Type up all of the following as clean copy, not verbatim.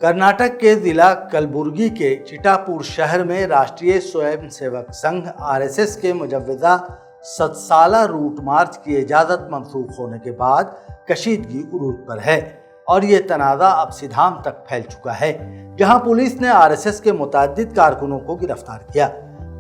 कर्नाटक के जिला कलबुर्गी के चिटापुर शहर में राष्ट्रीय स्वयं सेवक संघ आरएसएस के मुजव्वजा 7 साला रूट मार्च की इजाज़त मंसूख होने के बाद कशीदगी उरूज पर है और ये तनाज़ा अब सिधाम तक फैल चुका है, जहां पुलिस ने आरएसएस के मुतअद्दिद कारकुनों को गिरफ्तार किया।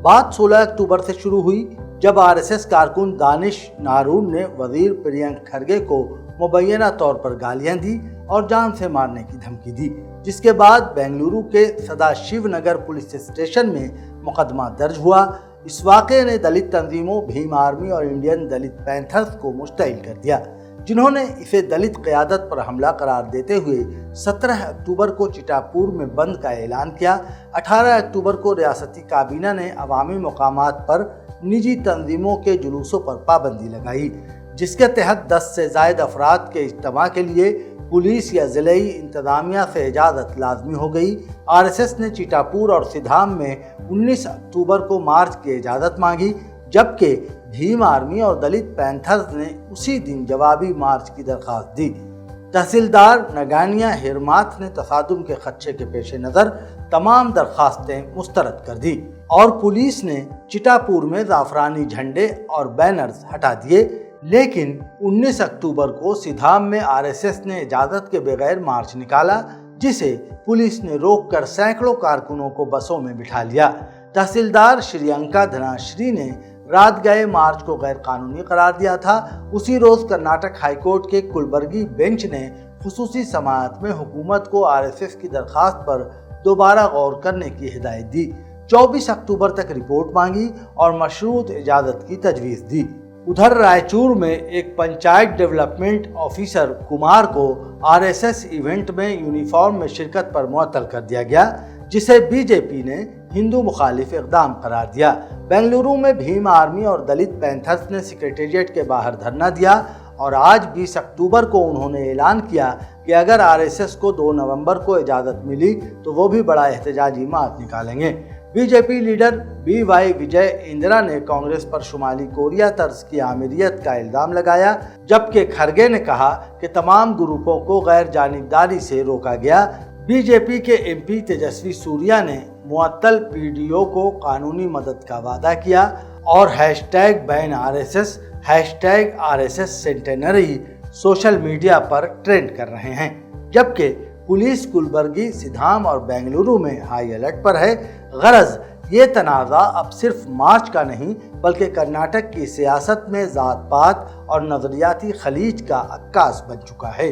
बात 16 अक्टूबर से शुरू हुई, जब आरएसएस कारकुन दानिश नारून ने वजीर प्रियंक खरगे को मुबैना तौर पर गालियां दी और जान से मारने की धमकी दी, जिसके बाद बेंगलुरु के सदाशिव नगर पुलिस स्टेशन में मुकदमा दर्ज हुआ। इस वाक़े ने दलित तंजीमों, भीम आर्मी और इंडियन दलित पैंथर्स को मुश्तइल कर दिया, जिन्होंने इसे दलित क़यादत पर हमला करार देते हुए 17 अक्टूबर को चिटापुर में बंद का ऐलान किया। 18 अक्टूबर को रियासती काबीना ने अवामी मकामात पर निजी तंजीमों के जुलूसों पर पाबंदी लगाई, जिसके तहत 10 से ज़ायद अफराद के इज्तिमा के लिए पुलिस या ज़िलाई इंतज़ामिया से इजाज़त लाजमी हो गई। आरएसएस ने चिटापुर और सिधाम में 19 अक्टूबर को मार्च की इजाज़त मांगी, जबकि भीम आर्मी और दलित पैंथर्स ने उसी दिन जवाबी मार्च की दरख्वास्त दी। तहसीलदार नगानिया हिरमात ने तसादुम के खदशे के पेश नज़र तमाम दरख्वास्तें मुस्तरद कर दी और पुलिस ने चिटापुर में ज़ाफ़रानी झंडे और बैनर्स हटा दिए। लेकिन 19 अक्टूबर को सिधाम में आरएसएस ने इजाज़त के बगैर मार्च निकाला, जिसे पुलिस ने रोककर सैकड़ों कारकुनों को बसों में बिठा लिया। तहसीलदार श्रीयंका धनाश्री ने रात गए मार्च को गैर कानूनी करार दिया था। उसी रोज़ कर्नाटक हाईकोर्ट के कुलबर्गी बेंच ने खुसूसी समाअत में हुकूमत को आरएसएस की दरख्वास्त पर दोबारा गौर करने की हिदायत दी। 24 अक्टूबर तक रिपोर्ट मांगी और मशरूत इजाज़त की तजवीज़ दी। उधर रायचूर में एक पंचायत डेवलपमेंट ऑफिसर कुमार को आरएसएस इवेंट में यूनिफॉर्म में शिरकत पर मुअत्तल कर दिया गया, जिसे बीजेपी ने हिंदू मुखालिफ इक़दाम करार दिया। बेंगलुरु में भीम आर्मी और दलित पैंथर्स ने सेक्रेटेरिएट के बाहर धरना दिया और आज 20 अक्टूबर को उन्होंने ऐलान किया कि अगर आरएसएस को 2 नवंबर को इजाज़त मिली तो वो भी बड़ा एहतजाजी मार्च निकालेंगे। बीजेपी लीडर BY विजय इंदिरा ने कांग्रेस पर शुमाली कोरिया तर्ज की आमिरियत का इल्ज़ाम लगाया, जबकि खरगे ने कहा कि तमाम ग्रुपों को गैर जानिबदारी से रोका गया। बीजेपी के MP तेजस्वी सूर्या ने मुअत्तल PDO को कानूनी मदद का वादा किया और #ban RSS, #RSS centenary social media पर ट्रेंड कर रहे हैं, जबकि पुलिस कुलबर्गी, सिधाम और बेंगलुरु में हाई अलर्ट पर है। गरज ये तनाज़ा अब सिर्फ मार्च का नहीं, बल्कि कर्नाटक की सियासत में ज़ात पात और नज़रियाती खलीज का अक्कास बन चुका है।